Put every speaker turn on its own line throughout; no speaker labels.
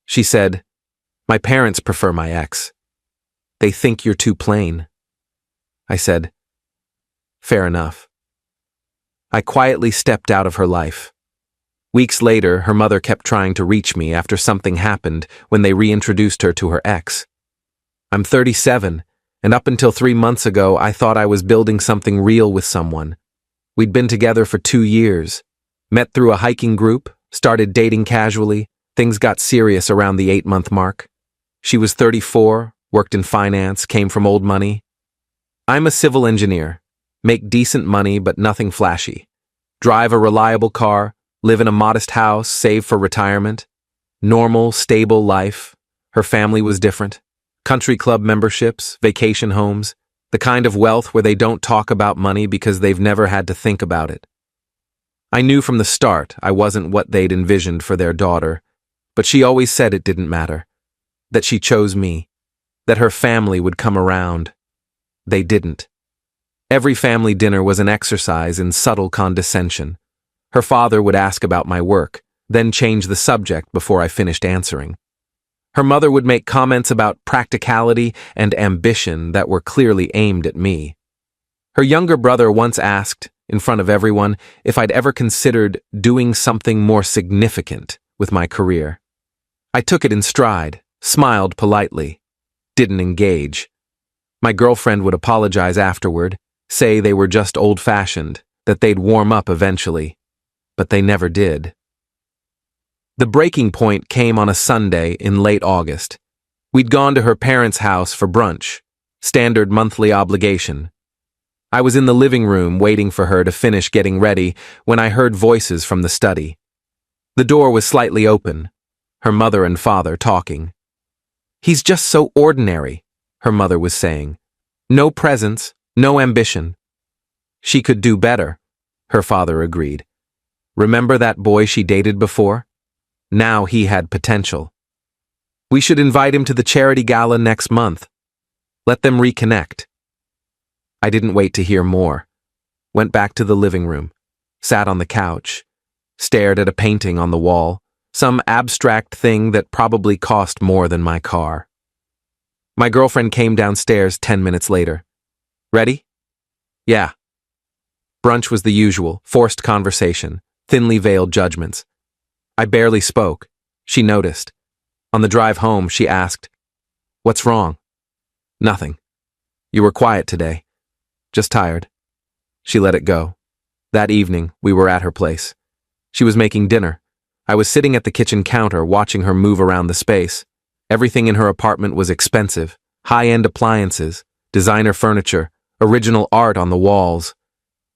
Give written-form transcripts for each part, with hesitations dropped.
She said, "My parents prefer my ex. They think you're too plain." I said, "Fair enough." I quietly stepped out of her life. Weeks later, her mother kept trying to reach me after something happened when they reintroduced her to her ex. I'm 37, and up until 3 months ago, I thought I was building something real with someone. We'd been together for 2 years, met through a hiking group, started dating casually. Things got serious around the 8-month mark. She was 34, worked in finance, came from old money. I'm a civil engineer, make decent money but nothing flashy. Drive a reliable car, live in a modest house, save for retirement. Normal, stable life. Her family was different. Country club memberships, vacation homes, the kind of wealth where they don't talk about money because they've never had to think about it. I knew from the start I wasn't what they'd envisioned for their daughter, but she always said it didn't matter, that she chose me, that her family would come around. They didn't. Every family dinner was an exercise in subtle condescension. Her father would ask about my work, then change the subject before I finished answering. Her mother would make comments about practicality and ambition that were clearly aimed at me. Her younger brother once asked, in front of everyone, if I'd ever considered doing something more significant with my career. I took it in stride, smiled politely, didn't engage. My girlfriend would apologize afterward, say they were just old-fashioned, that they'd warm up eventually. But they never did. The breaking point came on a Sunday in late August. We'd gone to her parents' house for brunch, standard monthly obligation. I was in the living room waiting for her to finish getting ready when I heard voices from the study. The door was slightly open, her mother and father talking. "He's just so ordinary," her mother was saying. "No presence, no ambition." "She could do better," her father agreed. "Remember that boy she dated before? Now he had potential. We should invite him to the charity gala next month. Let them reconnect." I didn't wait to hear more. Went back to the living room, sat on the couch, stared at a painting on the wall, some abstract thing that probably cost more than my car. My girlfriend came downstairs 10 minutes later. "Ready?" "Yeah." Brunch was the usual, forced conversation, thinly veiled judgments. I barely spoke. She noticed. On the drive home, she asked, "What's wrong?" "Nothing. You were quiet today. Just tired." She let it go. That evening, we were at her place. She was making dinner. I was sitting at the kitchen counter watching her move around the space. Everything in her apartment was expensive, high-end appliances, designer furniture, original art on the walls.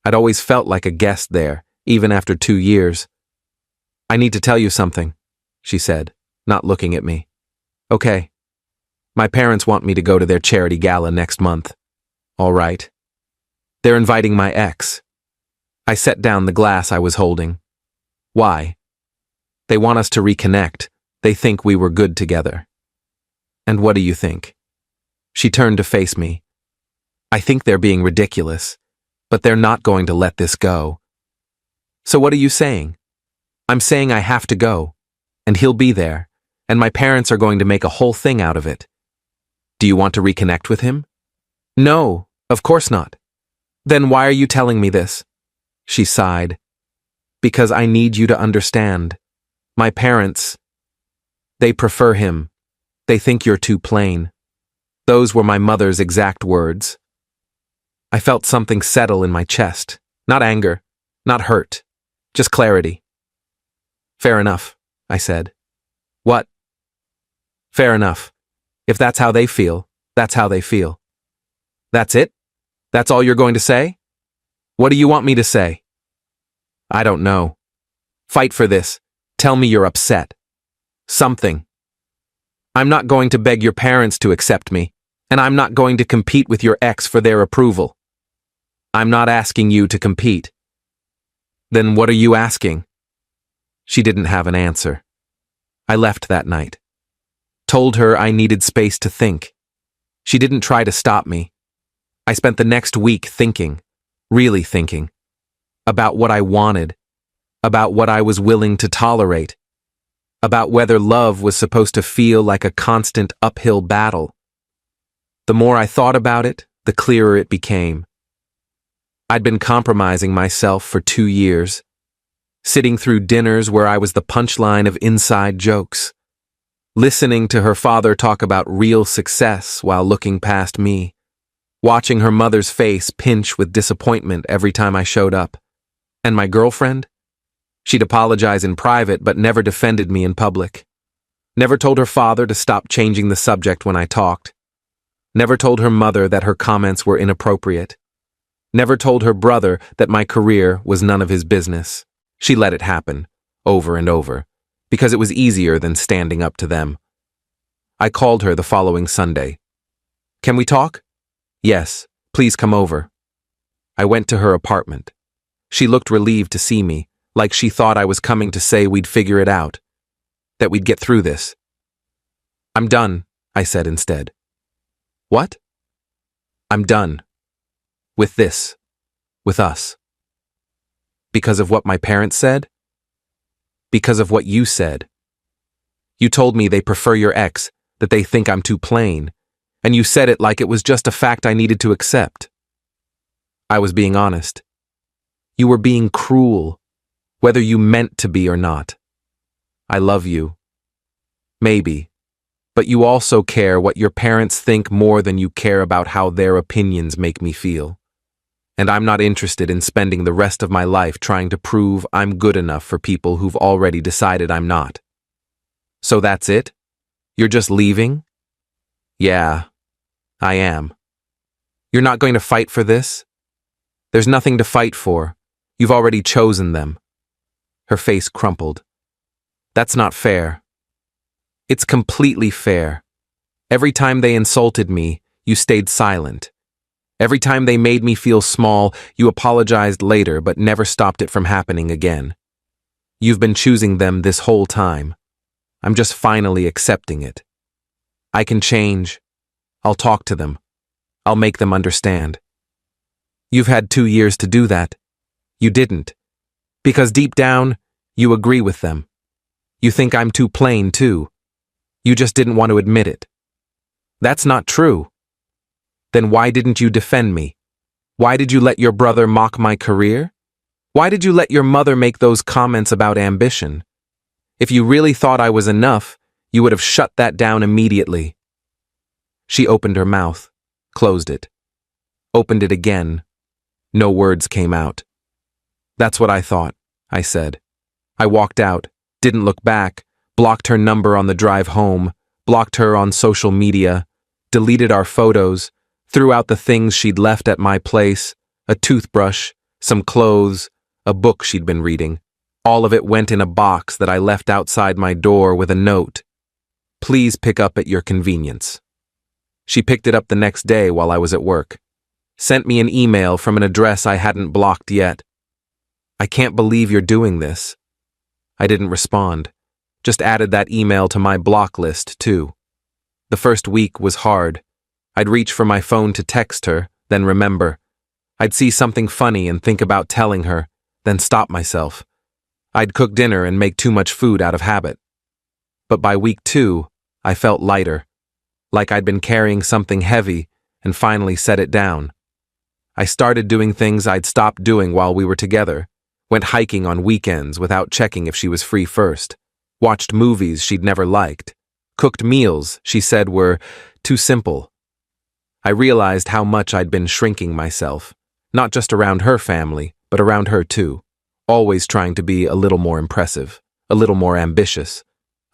I'd always felt like a guest there, even after 2 years. "I need to tell you something," she said, not looking at me. "Okay. My parents want me to go to their charity gala next month." "All right." "They're inviting my ex." I set down the glass I was holding. "Why?" "They want us to reconnect. They think we were good together." "And what do you think?" She turned to face me. "I think they're being ridiculous, but they're not going to let this go." "So what are you saying?" "I'm saying I have to go, and he'll be there, and my parents are going to make a whole thing out of it." "Do you want to reconnect with him?" "No, of course not." "Then why are you telling me this?" She sighed. "Because I need you to understand. My parents, they prefer him. They think you're too plain." Those were my mother's exact words. I felt something settle in my chest. Not anger, not hurt, just clarity. "Fair enough," I said. "What?" "Fair enough. If that's how they feel, that's how they feel." "That's it? That's all you're going to say?" "What do you want me to say?" "I don't know. Fight for this. Tell me you're upset. Something. I'm not going to beg your parents to accept me, and I'm not going to compete with your ex for their approval. I'm not asking you to compete." "Then what are you asking?" She didn't have an answer. I left that night. Told her I needed space to think. She didn't try to stop me. I spent the next week thinking, really thinking, about what I wanted, about what I was willing to tolerate. about whether love was supposed to feel like a constant uphill battle. The more I thought about it, the clearer it became. I'd been compromising myself for 2 years, sitting through dinners where I was the punchline of inside jokes, listening to her father talk about real success while looking past me, watching her mother's face pinch with disappointment every time I showed up. And my girlfriend? She'd apologize in private but never defended me in public. Never told her father to stop changing the subject when I talked. Never told her mother that her comments were inappropriate. Never told her brother that my career was none of his business. She let it happen, over and over, because it was easier than standing up to them. I called her the following Sunday. "Can we talk?" "Yes, please come over." I went to her apartment. She looked relieved to see me, like she thought I was coming to say we'd figure it out, that we'd get through this. "I'm done," I said instead. "What?" "I'm done. With this. With us." Because of what my parents said? Because of what you said. You told me they prefer your ex, that they think I'm too plain, and you said it like it was just a fact I needed to accept. I was being honest. You were being cruel, whether you meant to be or not. I love you. Maybe. But you also care what your parents think more than you care about how their opinions make me feel. And I'm not interested in spending the rest of my life trying to prove I'm good enough for people who've already decided I'm not. So that's it? You're just leaving? Yeah, I am. You're not going to fight for this? There's nothing to fight for. You've already chosen them. Her face crumpled. That's not fair. It's completely fair. Every time they insulted me, you stayed silent. Every time they made me feel small, you apologized later but never stopped it from happening again. You've been choosing them this whole time. I'm just finally accepting it. I can change. I'll talk to them. I'll make them understand. You've had 2 years to do that. You didn't. Because deep down, you agree with them. You think I'm too plain, too. You just didn't want to admit it. That's not true. Then why didn't you defend me? Why did you let your brother mock my career? Why did you let your mother make those comments about ambition? If you really thought I was enough, you would have shut that down immediately. She opened her mouth, closed it, opened it again. No words came out. That's what I thought, I said. I walked out, didn't look back, blocked her number on the drive home, blocked her on social media, deleted our photos, threw out the things she'd left at my place, a toothbrush, some clothes, a book she'd been reading. All of it went in a box that I left outside my door with a note. Please pick up at your convenience. She picked it up the next day while I was at work. Sent me an email from an address I hadn't blocked yet. I can't believe you're doing this. I didn't respond. Just added that email to my block list, too. The first week was hard. I'd reach for my phone to text her, then remember. I'd see something funny and think about telling her, then stop myself. I'd cook dinner and make too much food out of habit. But by week 2, I felt lighter, like I'd been carrying something heavy and finally set it down. I started doing things I'd stopped doing while we were together, went hiking on weekends without checking if she was free first, watched movies she'd never liked, cooked meals she said were too simple. I realized how much I'd been shrinking myself, not just around her family, but around her too, always trying to be a little more impressive, a little more ambitious,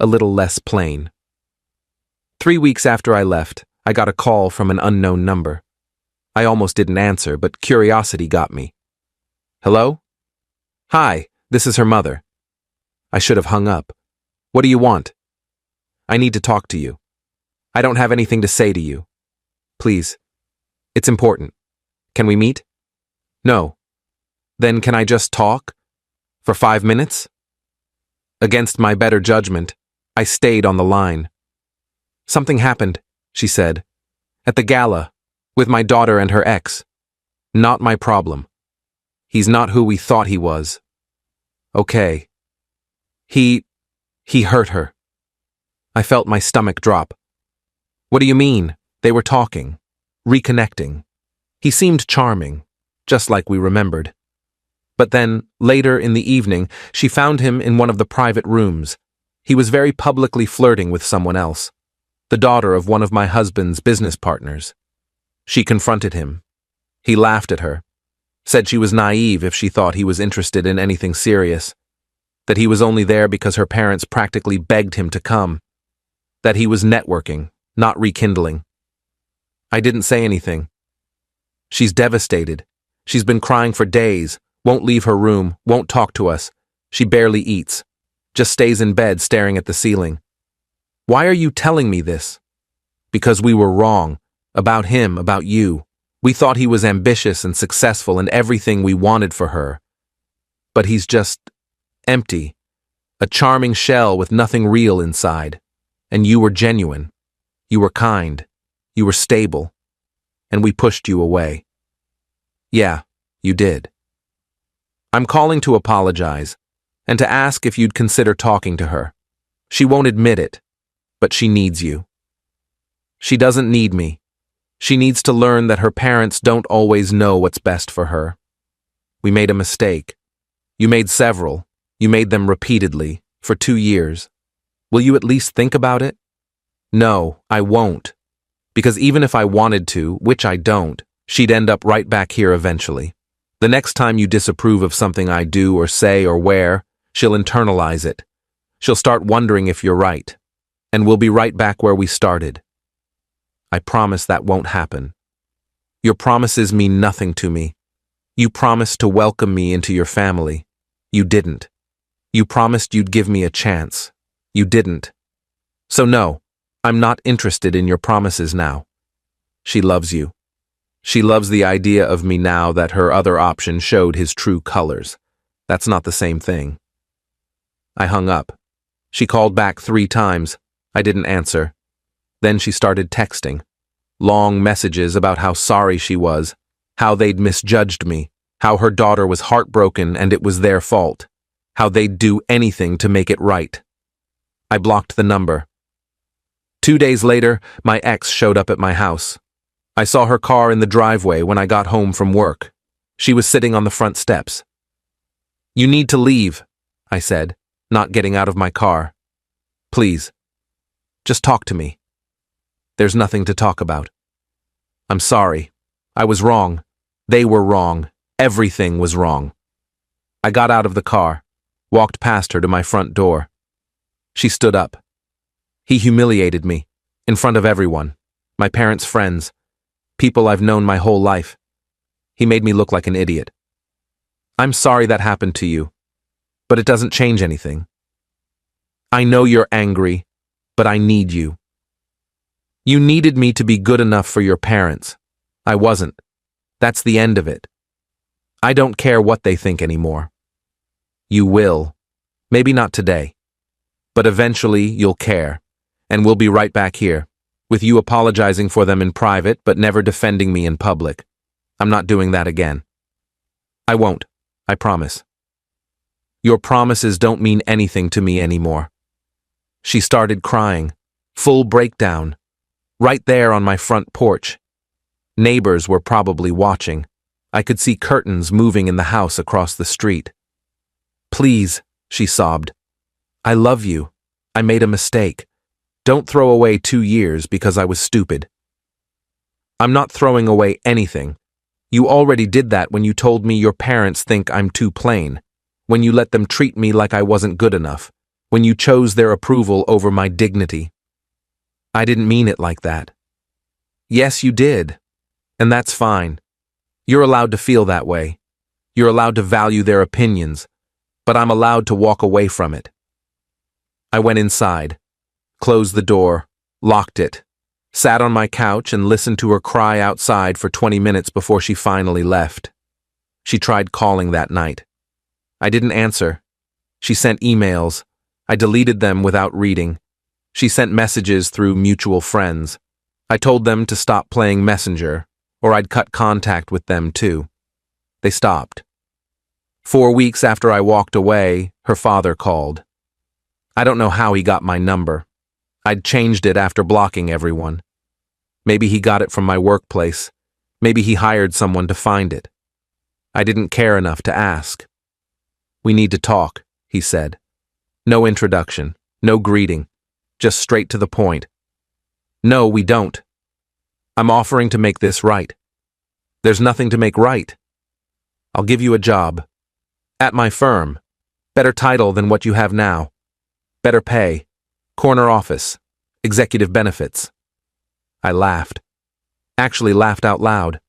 a little less plain. 3 weeks after I left, I got a call from an unknown number. I almost didn't answer, but curiosity got me. Hello? Hi, this is her mother. I should have hung up. What do you want? I need to talk to you. I don't have anything to say to you. Please. It's important. Can we meet? No. Then can I just talk? For 5 minutes? Against my better judgment, I stayed on the line. Something happened, she said. At the gala, with my daughter and her ex. Not my problem. He's not who we thought he was. Okay. He He hurt her. I felt my stomach drop. What do you mean? They were talking, reconnecting. He seemed charming, just like we remembered. But then, later in the evening, she found him in one of the private rooms. He was very publicly flirting with someone else, the daughter of one of my husband's business partners. She confronted him. He laughed at her, said she was naive if she thought he was interested in anything serious, that he was only there because her parents practically begged him to come, that he was networking, not rekindling. I didn't say anything. She's devastated. She's been crying for days, won't leave her room, won't talk to us. She barely eats, just stays in bed staring at the ceiling. Why are you telling me this? Because we were wrong. About him, about you. We thought he was ambitious and successful and everything we wanted for her. But he's just empty. A charming shell with nothing real inside. And you were genuine. You were kind. You were stable. And we pushed you away. Yeah, you did. I'm calling to apologize, and to ask if you'd consider talking to her. She won't admit it, but she needs you. She doesn't need me. She needs to learn that her parents don't always know what's best for her. We made a mistake. You made several. You made them repeatedly, for 2 years. Will you at least think about it? No, I won't. Because even if I wanted to, which I don't, she'd end up right back here eventually. The next time you disapprove of something I do or say or wear, she'll internalize it. She'll start wondering if you're right. And we'll be right back where we started. I promise that won't happen. Your promises mean nothing to me. You promised to welcome me into your family. You didn't. You promised you'd give me a chance. You didn't. So no, I'm not interested in your promises now. She loves you. She loves the idea of me now that her other option showed his true colors. That's not the same thing. I hung up. She called back 3 times. I didn't answer. Then she started texting. Long messages about how sorry she was, how they'd misjudged me, how her daughter was heartbroken and it was their fault, how they'd do anything to make it right. I blocked the number. 2 days later, my ex showed up at my house. I saw her car in the driveway when I got home from work. She was sitting on the front steps. You need to leave, I said, not getting out of my car. Please, just talk to me. There's nothing to talk about. I'm sorry. I was wrong. They were wrong. Everything was wrong. I got out of the car, walked past her to my front door. She stood up. He humiliated me, in front of everyone, my parents' friends, people I've known my whole life. He made me look like an idiot. I'm sorry that happened to you, but it doesn't change anything. I know you're angry, but I need you. You needed me to be good enough for your parents. I wasn't. That's the end of it. I don't care what they think anymore. You will. Maybe not today. But eventually you'll care, and we'll be right back here, with you apologizing for them in private but never defending me in public. I'm not doing that again. I won't. I promise. Your promises don't mean anything to me anymore. She started crying. Full breakdown. Right there on my front porch. Neighbors were probably watching. I could see curtains moving in the house across the street. Please, she sobbed. I love you. I made a mistake. Don't throw away 2 years because I was stupid. I'm not throwing away anything. You already did that when you told me your parents think I'm too plain, when you let them treat me like I wasn't good enough, when you chose their approval over my dignity. I didn't mean it like that. Yes, you did. And that's fine. You're allowed to feel that way. You're allowed to value their opinions, but I'm allowed to walk away from it. I went inside, closed the door, locked it, sat on my couch and listened to her cry outside for 20 minutes before she finally left. She tried calling that night. I didn't answer. She sent emails. I deleted them without reading. She sent messages through mutual friends. I told them to stop playing Messenger, or I'd cut contact with them too. They stopped. 4 weeks after I walked away, her father called. I don't know how he got my number. I'd changed it after blocking everyone. Maybe he got it from my workplace. Maybe he hired someone to find it. I didn't care enough to ask. "We need to talk," he said. No introduction, no greeting, just straight to the point. "No, we don't. I'm offering to make this right." "There's nothing to make right. I'll give you a job. At my firm. Better title than what you have now. Better pay. Corner office. Executive benefits." I laughed. Actually laughed out loud.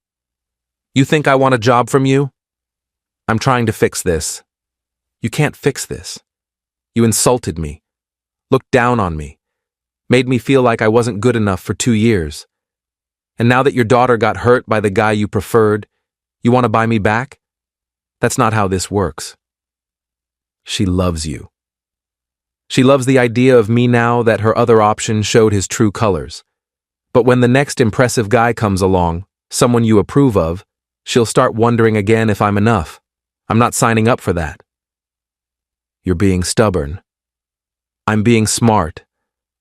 "You think I want a job from you? I'm trying to fix this." "You can't fix this. You insulted me, looked down on me, made me feel like I wasn't good enough for 2 years. And now that your daughter got hurt by the guy you preferred, you want to buy me back? That's not how this works." She loves you. She loves the idea of me now that her other option showed his true colors. But when the next impressive guy comes along, someone you approve of, she'll start wondering again if I'm enough. I'm not signing up for that. "You're being stubborn." "I'm being smart.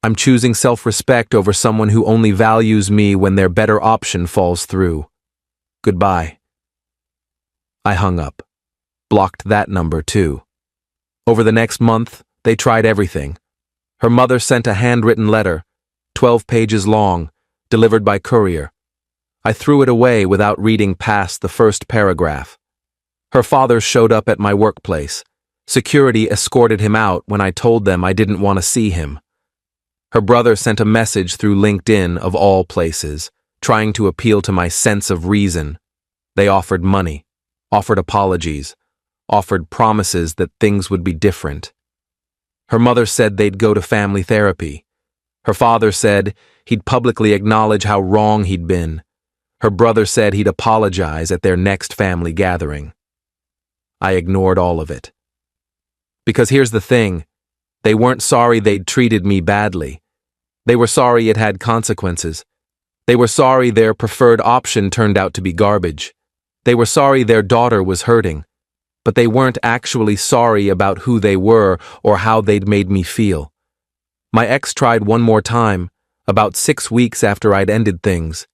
I'm choosing self-respect over someone who only values me when their better option falls through. Goodbye." I hung up. Blocked that number too. Over the next month, they tried everything. Her mother sent a handwritten letter, 12 pages long, delivered by courier. I threw it away without reading past the first paragraph. Her father showed up at my workplace. Security escorted him out when I told them I didn't want to see him. Her brother sent a message through LinkedIn of all places, trying to appeal to my sense of reason. They offered money, offered apologies, offered promises that things would be different. Her mother said they'd go to family therapy. Her father said he'd publicly acknowledge how wrong he'd been. Her brother said he'd apologize at their next family gathering. I ignored all of it. Because here's the thing, they weren't sorry they'd treated me badly. They were sorry it had consequences. They were sorry their preferred option turned out to be garbage. They were sorry their daughter was hurting. But they weren't actually sorry about who they were or how they'd made me feel. My ex tried one more time, about 6 weeks after I'd ended things.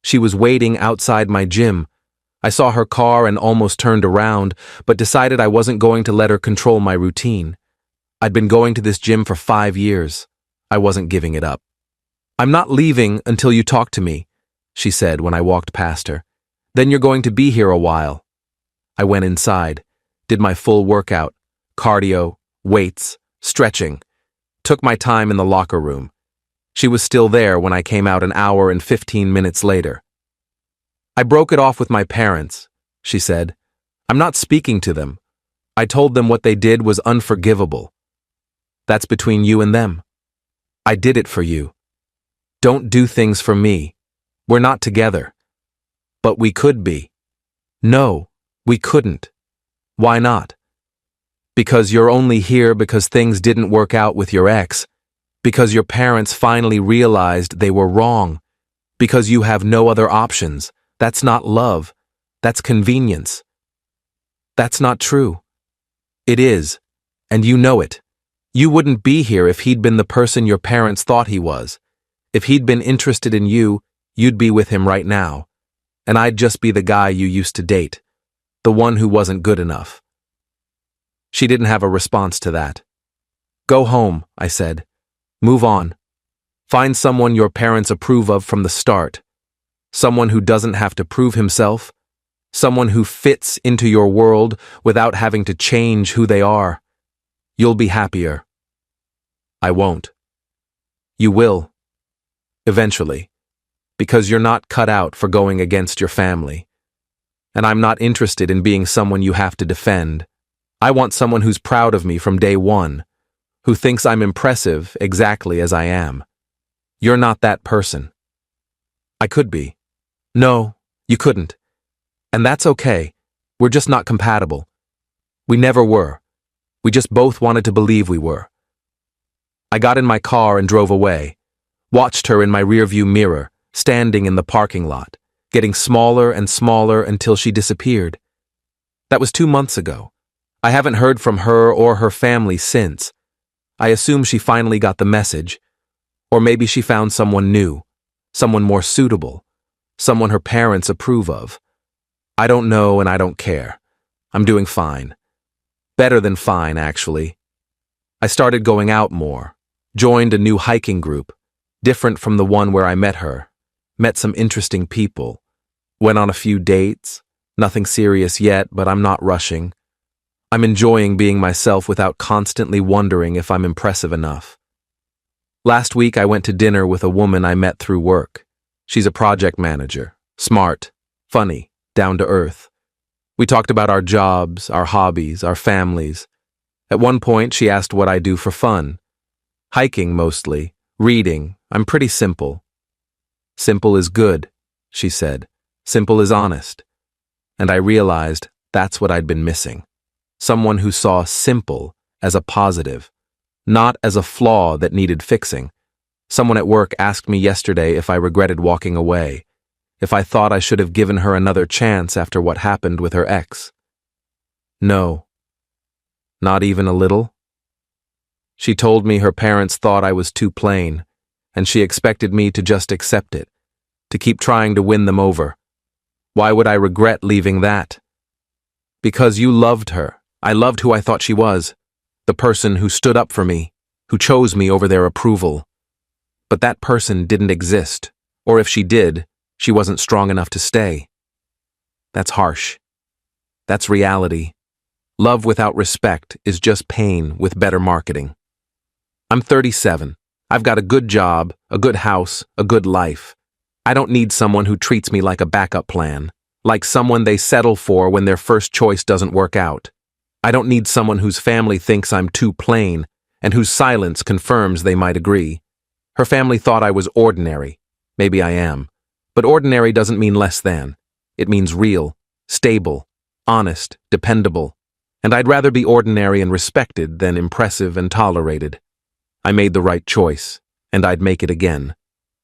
She was waiting outside my gym. I saw her car and almost turned around, but decided I wasn't going to let her control my routine. I'd been going to this gym for 5 years. I wasn't giving it up. "I'm not leaving until you talk to me," she said when I walked past her. "Then you're going to be here a while." I went inside, did my full workout, cardio, weights, stretching, took my time in the locker room. She was still there when I came out an hour and 15 minutes later. "I broke it off with my parents," she said. "I'm not speaking to them. I told them what they did was unforgivable. That's between you and them. I did it for you. Don't do things for me. We're not together. But we could be." "No, we couldn't." "Why not?" "Because you're only here because things didn't work out with your ex. Because your parents finally realized they were wrong. Because you have no other options. That's not love. That's convenience." "That's not true." "It is, and you know it. You wouldn't be here if he'd been the person your parents thought he was. If he'd been interested in you, you'd be with him right now. And I'd just be the guy you used to date. The one who wasn't good enough." She didn't have a response to that. "Go home," I said. "Move on. Find someone your parents approve of from the start. Someone who doesn't have to prove himself. Someone who fits into your world without having to change who they are. You'll be happier." "I won't." "You will. Eventually. Because you're not cut out for going against your family. And I'm not interested in being someone you have to defend. I want someone who's proud of me from day one, who thinks I'm impressive exactly as I am. You're not that person." "I could be." "No, you couldn't. And that's okay. We're just not compatible. We never were. We just both wanted to believe we were." I got in my car and drove away, watched her in my rearview mirror, standing in the parking lot, getting smaller and smaller until she disappeared. That was 2 months ago. I haven't heard from her or her family since. I assume she finally got the message. Or maybe she found someone new, someone more suitable, someone her parents approve of. I don't know and I don't care. I'm doing fine. Better than fine, actually. I started going out more, joined a new hiking group, different from the one where I met her, met some interesting people, went on a few dates, nothing serious yet, but I'm not rushing. I'm enjoying being myself without constantly wondering if I'm impressive enough. Last week I went to dinner with a woman I met through work. She's a project manager, smart, funny, down to earth. We talked about our jobs, our hobbies, our families. At one point she asked what I do for fun. Hiking mostly, reading. I'm pretty simple. Simple is good, she said. Simple is honest. And I realized that's what I'd been missing. Someone who saw simple as a positive, not as a flaw that needed fixing. Someone at work asked me yesterday if I regretted walking away, if I thought I should have given her another chance after what happened with her ex. No. Not even a little? She told me her parents thought I was too plain, and she expected me to just accept it, to keep trying to win them over. Why would I regret leaving that? Because you loved her. I loved who I thought she was, the person who stood up for me, who chose me over their approval. But that person didn't exist, or if she did, she wasn't strong enough to stay. That's harsh. That's reality. Love without respect is just pain with better marketing. I'm 37. I've got a good job, a good house, a good life. I don't need someone who treats me like a backup plan, like someone they settle for when their first choice doesn't work out. I don't need someone whose family thinks I'm too plain and whose silence confirms they might agree. Her family thought I was ordinary. Maybe I am. But ordinary doesn't mean less than. It means real, stable, honest, dependable. And I'd rather be ordinary and respected than impressive and tolerated. I made the right choice, and I'd make it again.